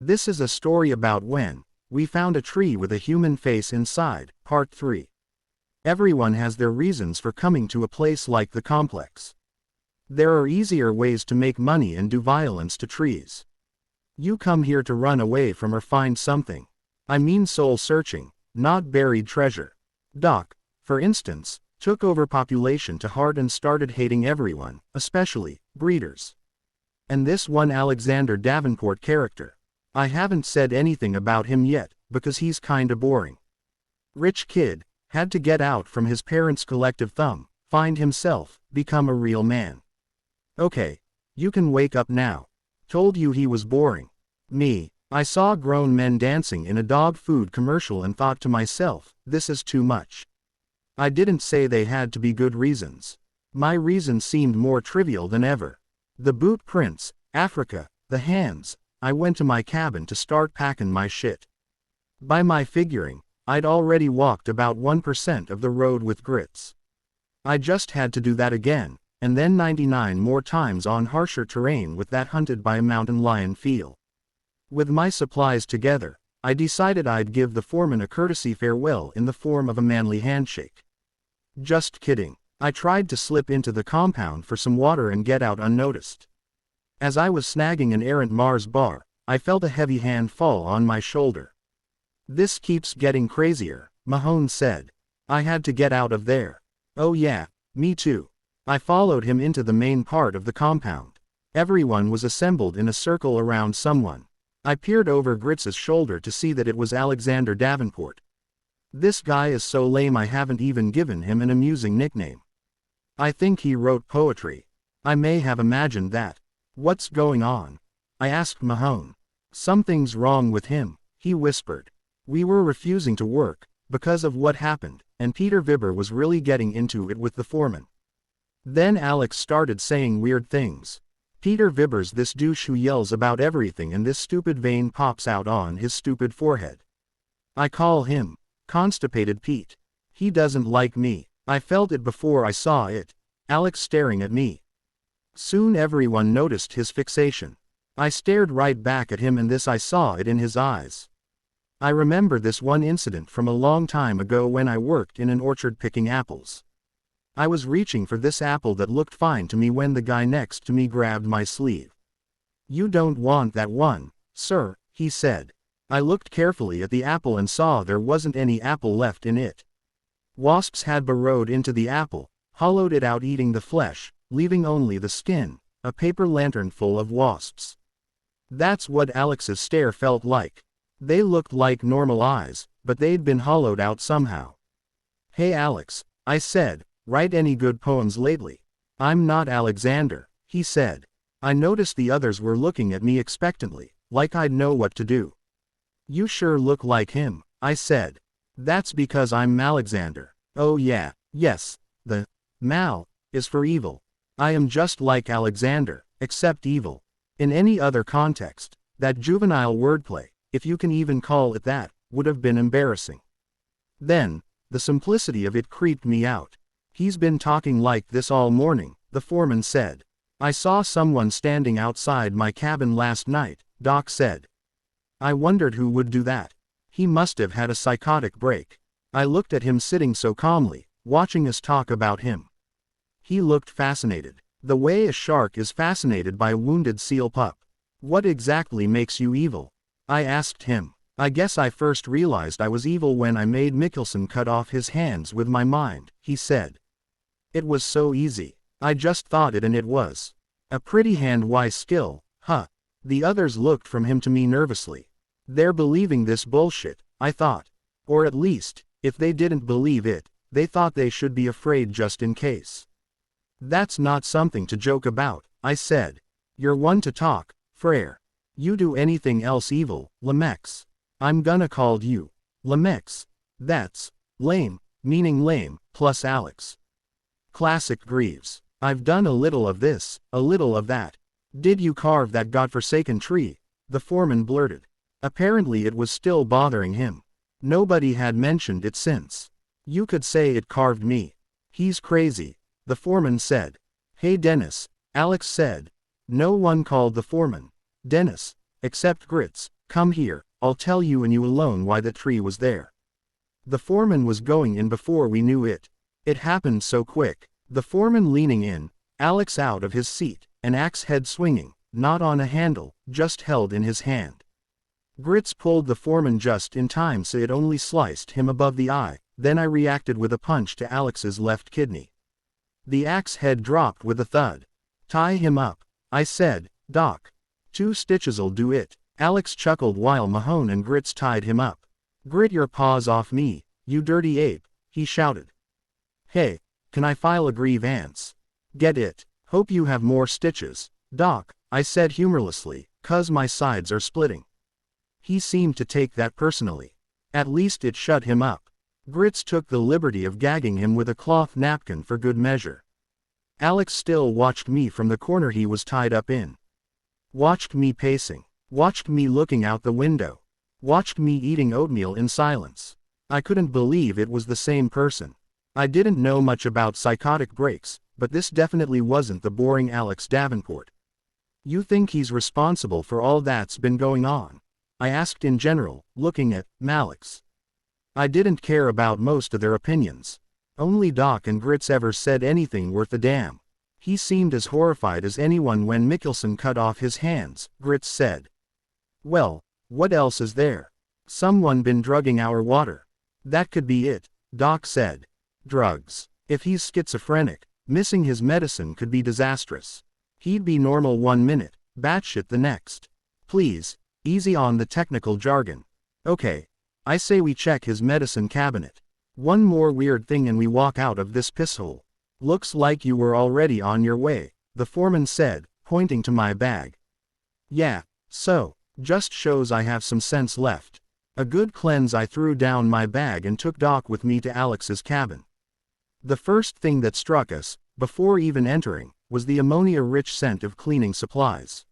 This is a story about when we found a tree with a human face inside, part 3. Everyone has their reasons for coming to a place like the complex. There are easier ways to make money and do violence to trees. You come here to run away from or find something. I mean soul searching, not buried treasure. Doc, for instance, took overpopulation to heart and started hating everyone, especially breeders. And this one Alexander Davenport character. I haven't said anything about him yet, because he's kinda boring. Rich kid, had to get out from his parents' collective thumb, find himself, become a real man. Okay, you can wake up now. Told you he was boring. Me, I saw grown men dancing in a dog food commercial and thought to myself, this is too much. I didn't say they had to be good reasons. My reasons seemed more trivial than ever. The boot prints, Africa, the hands. I went to my cabin to start packing my shit. By my figuring, I'd already walked about 1% of the road with grits. I just had to do that again, and then 99 more times on harsher terrain with that hunted by a mountain lion feel. With my supplies together, I decided I'd give the foreman a courtesy farewell in the form of a manly handshake. Just kidding. I tried to slip into the compound for some water and get out unnoticed. As I was snagging an errant Mars bar, I felt a heavy hand fall on my shoulder. This keeps getting crazier, Mahone said. I had to get out of there. Oh yeah, me too. I followed him into the main part of the compound. Everyone was assembled in a circle around someone. I peered over Gritz's shoulder to see that it was Alexander Davenport. This guy is so lame I haven't even given him an amusing nickname. I think he wrote poetry. I may have imagined that. What's going on? I asked Mahone. Something's wrong with him, he whispered. We were refusing to work, because of what happened, and Peter Vibber was really getting into it with the foreman. Then Alex started saying weird things. Peter Vibber's this douche who yells about everything and this stupid vein pops out on his stupid forehead. I call him Constipated Pete. He doesn't like me. I felt it before I saw it. Alex staring at me. Soon everyone noticed his fixation. I stared right back at him and I saw it in his eyes. I remember this one incident from a long time ago when I worked in an orchard picking apples. I was reaching for this apple that looked fine to me when the guy next to me grabbed my sleeve. You don't want that one, sir, he said. I looked carefully at the apple and saw there wasn't any apple left in it. Wasps had burrowed into the apple, hollowed it out eating the flesh, leaving only the skin, a paper lantern full of wasps. That's what Alex's stare felt like. They looked like normal eyes, but they'd been hollowed out somehow. Hey Alex, I said, write any good poems lately? I'm not Alexander, he said. I noticed the others were looking at me expectantly, like I'd know what to do. You sure look like him, I said. That's because I'm Malexander. Oh yeah, yes, the Mal is for evil. I am just like Alexander, except evil. In any other context, that juvenile wordplay, if you can even call it that, would have been embarrassing. Then, the simplicity of it creeped me out. He's been talking like this all morning, the foreman said. I saw someone standing outside my cabin last night, Doc said. I wondered who would do that. He must have had a psychotic break. I looked at him sitting so calmly, watching us talk about him. He looked fascinated, the way a shark is fascinated by a wounded seal pup. What exactly makes you evil? I asked him. I guess I first realized I was evil when I made Mikkelsen cut off his hands with my mind, he said. It was so easy. I just thought it and it was. A pretty hand-wise skill, huh? The others looked from him to me nervously. They're believing this bullshit, I thought. Or at least, if they didn't believe it, they thought they should be afraid just in case. That's not something to joke about, I said. You're one to talk, Frere. You do anything else evil, Lemex. I'm gonna call you Lemex. That's lame, meaning lame, plus Alex. Classic Greaves. I've done a little of this, a little of that. Did you carve that godforsaken tree? The foreman blurted. Apparently it was still bothering him. Nobody had mentioned it since. You could say it carved me. He's crazy, the foreman said. Hey Dennis, Alex said. No one called the foreman Dennis, except Grits, Come here, I'll tell you and you alone why the tree was there. The foreman was going in before we knew it. It happened so quick. The foreman leaning in, Alex out of his seat, an axe head swinging, not on a handle, just held in his hand. Grits pulled the foreman just in time so it only sliced him above the eye, then I reacted with a punch to Alex's left kidney. The axe head dropped with a thud. Tie him up, I said, Doc. 2 stitches'll do it. Alex chuckled while Mahone and Grits tied him up. Grit your paws off me, you dirty ape, he shouted. Hey, can I file a grievance? Get it. Hope you have more stitches, Doc, I said humorlessly, 'cause my sides are splitting. He seemed to take that personally. At least it shut him up. Grits took the liberty of gagging him with a cloth napkin for good measure. Alex still watched me from the corner he was tied up in. Watched me pacing. Watched me looking out the window. Watched me eating oatmeal in silence. I couldn't believe it was the same person. I didn't know much about psychotic breaks, but this definitely wasn't the boring Alex Davenport. You think he's responsible for all that's been going on? I asked in general, looking at Alex. I didn't care about most of their opinions. Only Doc and Grits ever said anything worth a damn. He seemed as horrified as anyone when Mickelson cut off his hands, Grits said. Well, what else is there? Someone been drugging our water. That could be it, Doc said. Drugs. If he's schizophrenic, missing his medicine could be disastrous. He'd be normal 1 minute, batshit the next. Please, easy on the technical jargon. Okay. I say we check his medicine cabinet. One more weird thing and we walk out of this pisshole. Looks like you were already on your way, the foreman said, pointing to my bag. Yeah, so. Just shows I have some sense left. A good cleanse. I threw down my bag and took Doc with me to Alex's cabin. The first thing that struck us, before even entering, was the ammonia-rich scent of cleaning supplies.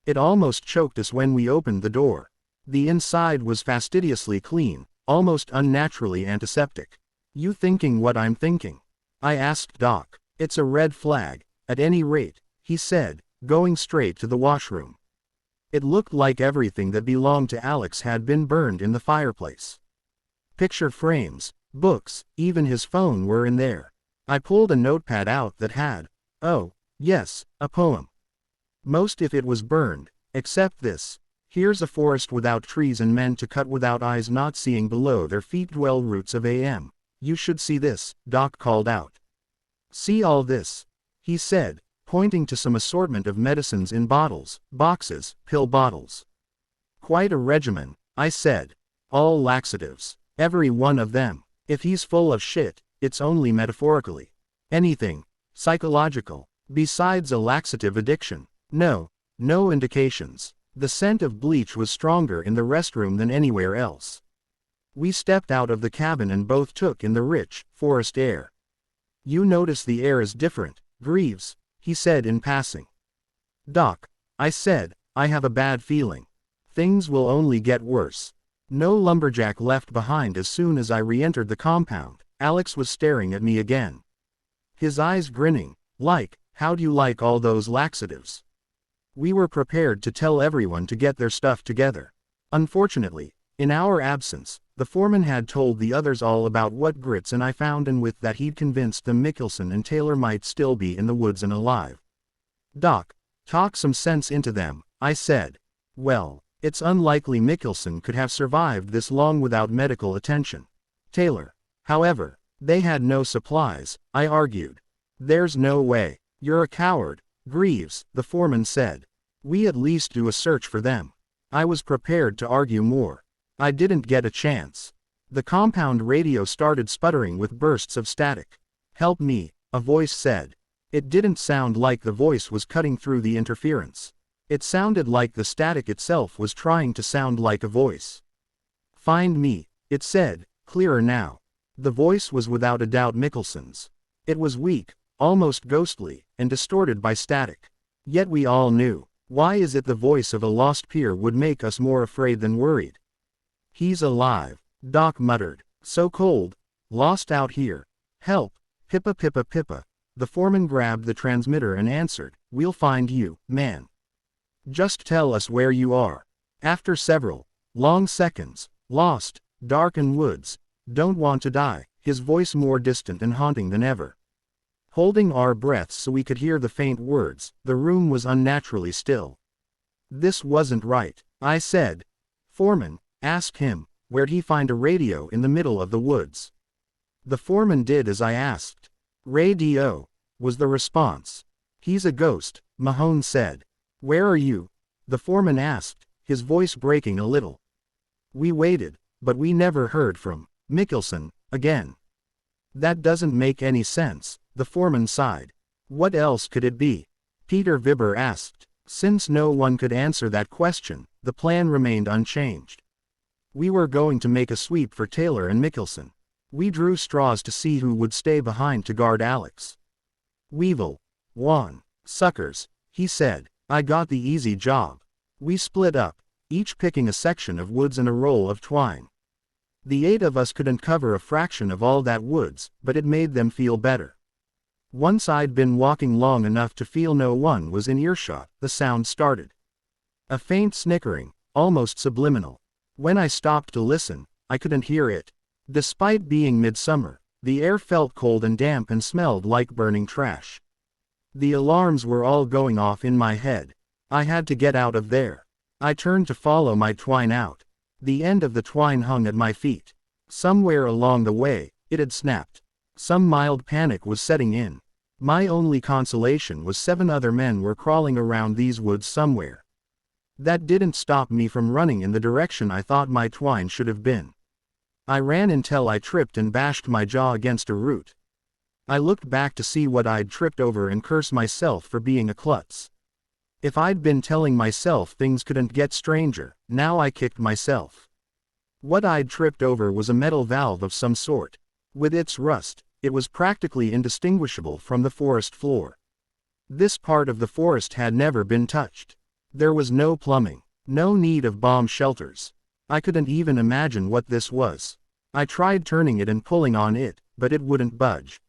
It almost choked us when we opened the door. The inside was fastidiously clean, almost unnaturally antiseptic. You thinking what I'm thinking? I asked Doc. It's a red flag, at any rate, he said, going straight to the washroom. It looked like everything that belonged to Alex had been burned in the fireplace. Picture frames, books, even his phone were in there. I pulled a notepad out that had, oh, yes, a poem. Most if it was burned, except this. Here's a forest without trees and men to cut without eyes not seeing below their feet dwell roots of AM. You should see this, Doc called out. See all this? He said, pointing to some assortment of medicines in bottles, boxes, pill bottles. Quite a regimen, I said. All laxatives. Every one of them. If he's full of shit, it's only metaphorically. Anything psychological, besides a laxative addiction. No indications. The scent of bleach was stronger in the restroom than anywhere else. We stepped out of the cabin and both took in the rich, forest air. You notice the air is different, Greaves, he said in passing. Doc, I said, I have a bad feeling. Things will only get worse. No lumberjack left behind. As soon as I re-entered the compound, Alex was staring at me again. His eyes grinning, like, how'd you like all those laxatives? We were prepared to tell everyone to get their stuff together. Unfortunately, in our absence, the foreman had told the others all about what Grits and I found, and with that he'd convinced them Mickelson and Taylor might still be in the woods and alive. Doc, talk some sense into them, I said. Well, it's unlikely Mickelson could have survived this long without medical attention. Taylor, however, they had no supplies, I argued. There's no way. You're a coward, Greaves, the foreman said. We at least do a search for them. I was prepared to argue more. I didn't get a chance. The compound radio started sputtering with bursts of static. Help me, a voice said. It didn't sound like the voice was cutting through the interference. It sounded like the static itself was trying to sound like a voice. Find me, it said, clearer now. The voice was without a doubt Mickelson's. It was weak, almost ghostly, and distorted by static. Yet we all knew. Why is it the voice of a lost peer would make us more afraid than worried? He's alive, Doc muttered. So cold. Lost out here. Help. Pippa Pippa Pippa. The foreman grabbed the transmitter and answered, We'll find you, man. Just tell us where you are. After several long seconds, lost, dark in woods, don't want to die, his voice more distant and haunting than ever. Holding our breaths so we could hear the faint words, the room was unnaturally still. This wasn't right, I said. Foreman, ask him, where'd he find a radio in the middle of the woods? The foreman did as I asked. Radio, was the response. He's a ghost, Mahone said. Where are you? The foreman asked, his voice breaking a little. We waited, but we never heard from Mickelson again. That doesn't make any sense, the foreman sighed. What else could it be? Peter Vibber asked. Since no one could answer that question, the plan remained unchanged. We were going to make a sweep for Taylor and Mickelson. We drew straws to see who would stay behind to guard Alex. Weevil won. Suckers, he said. I got the easy job. We split up, each picking a section of woods and a roll of twine. The 8 of us couldn't cover a fraction of all that woods, but it made them feel better. Once I'd been walking long enough to feel no one was in earshot, the sound started. A faint snickering, almost subliminal. When I stopped to listen, I couldn't hear it. Despite being midsummer, the air felt cold and damp and smelled like burning trash. The alarms were all going off in my head. I had to get out of there. I turned to follow my twine out. The end of the twine hung at my feet. Somewhere along the way, it had snapped. Some mild panic was setting in. My only consolation was 7 other men were crawling around these woods somewhere. That didn't stop me from running in the direction I thought my twine should have been. I ran until I tripped and bashed my jaw against a root. I looked back to see what I'd tripped over and cursed myself for being a klutz. If I'd been telling myself things couldn't get stranger, now I kicked myself. What I'd tripped over was a metal valve of some sort. With its rust, it was practically indistinguishable from the forest floor. This part of the forest had never been touched. There was no plumbing, no need of bomb shelters. I couldn't even imagine what this was. I tried turning it and pulling on it, but it wouldn't budge.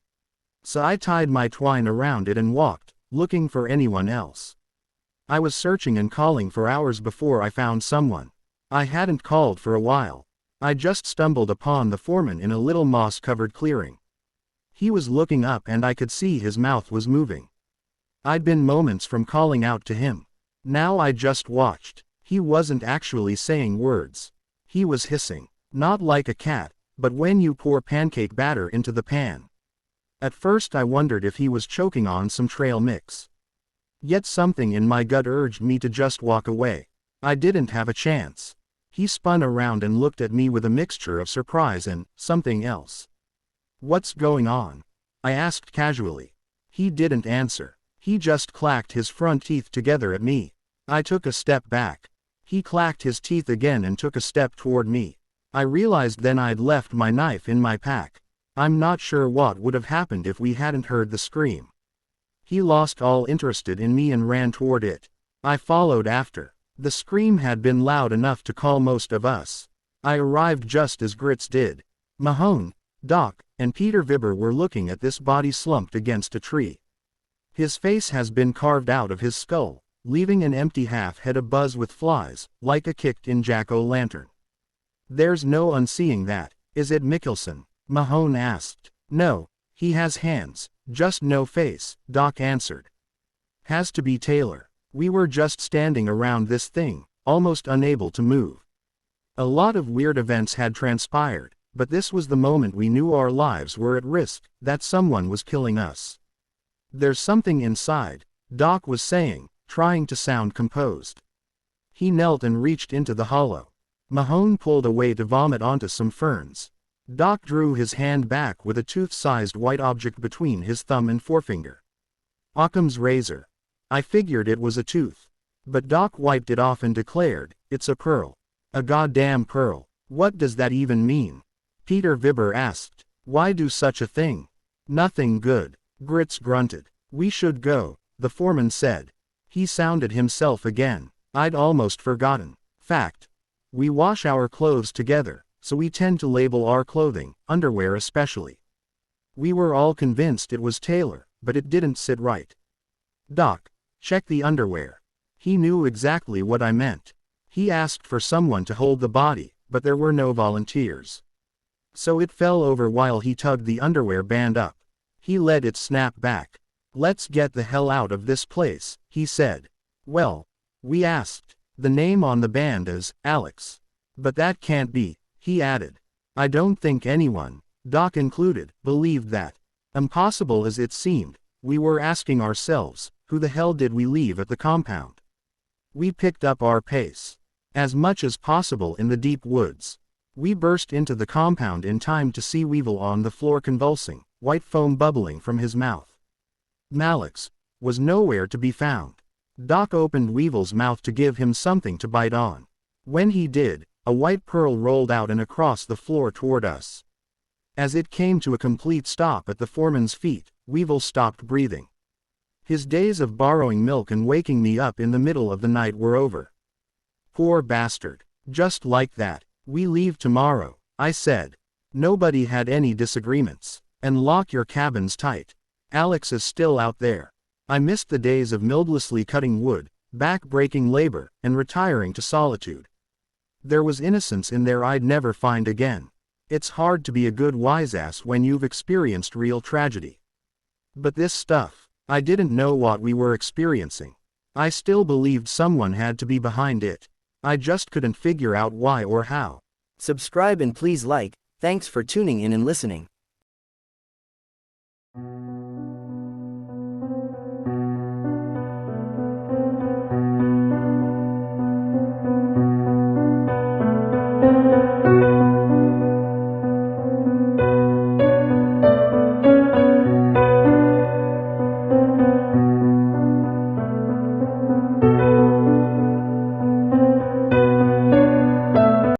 So I tied my twine around it and walked, looking for anyone else. I was searching and calling for hours before I found someone. I hadn't called for a while. I just stumbled upon the foreman in a little moss-covered clearing. He was looking up and I could see his mouth was moving. I'd been moments from calling out to him. Now I just watched. He wasn't actually saying words. He was hissing. Not like a cat, but when you pour pancake batter into the pan. At first I wondered if he was choking on some trail mix. Yet something in my gut urged me to just walk away. I didn't have a chance. He spun around and looked at me with a mixture of surprise and something else. What's going on? I asked casually. He didn't answer. He just clacked his front teeth together at me. I took a step back. He clacked his teeth again and took a step toward me. I realized then I'd left my knife in my pack. I'm not sure what would have happened if we hadn't heard the scream. He lost all interest in me and ran toward it. I followed after. The scream had been loud enough to call most of us. I arrived just as Grits did. Mahone, Doc, and Peter Vibber were looking at this body slumped against a tree. His face has been carved out of his skull, leaving an empty half head abuzz with flies, like a kicked-in jack-o'-lantern. There's no unseeing that, is it, Mickelson? Mahone asked. No, he has hands, just no face, Doc answered. Has to be Taylor. We were just standing around this thing, almost unable to move. A lot of weird events had transpired, but this was the moment we knew our lives were at risk, that someone was killing us. There's something inside, Doc was saying, trying to sound composed. He knelt and reached into the hollow. Mahone pulled away to vomit onto some ferns. Doc drew his hand back with a tooth-sized white object between his thumb and forefinger. Occam's razor. I figured it was a tooth. But Doc wiped it off and declared, it's a pearl. A goddamn pearl. What does that even mean? Peter Vibber asked. Why do such a thing? Nothing good. Grits grunted. We should go, the foreman said. He sounded himself again. I'd almost forgotten. Fact. We wash our clothes together, so we tend to label our clothing, underwear especially. We were all convinced it was Taylor, but it didn't sit right. Doc, check the underwear. He knew exactly what I meant. He asked for someone to hold the body, but there were no volunteers. So it fell over while he tugged the underwear band up. He let it snap back. "Let's get the hell out of this place," he said. "Well," we asked. "The name on the band is Alex. But that can't be," he added. "I don't think anyone, Doc included, believed that. Impossible as it seemed, we were asking ourselves, who the hell did we leave at the compound?" We picked up our pace. As much as possible in the deep woods. We burst into the compound in time to see Weevil on the floor convulsing, white foam bubbling from his mouth. Alex was nowhere to be found. Doc opened Weevil's mouth to give him something to bite on. When he did, a white pearl rolled out and across the floor toward us. As it came to a complete stop at the foreman's feet, Weevil stopped breathing. His days of borrowing milk and waking me up in the middle of the night were over. Poor bastard. Just like that. "We leave tomorrow," I said. Nobody had any disagreements. "And lock your cabins tight. Alex is still out there." I missed the days of mildlessly cutting wood, back-breaking labor, and retiring to solitude. There was innocence in there I'd never find again. It's hard to be a good wiseass when you've experienced real tragedy. But this stuff, I didn't know what we were experiencing. I still believed someone had to be behind it. I just couldn't figure out why or how. Subscribe and please like. Thanks for tuning in and listening.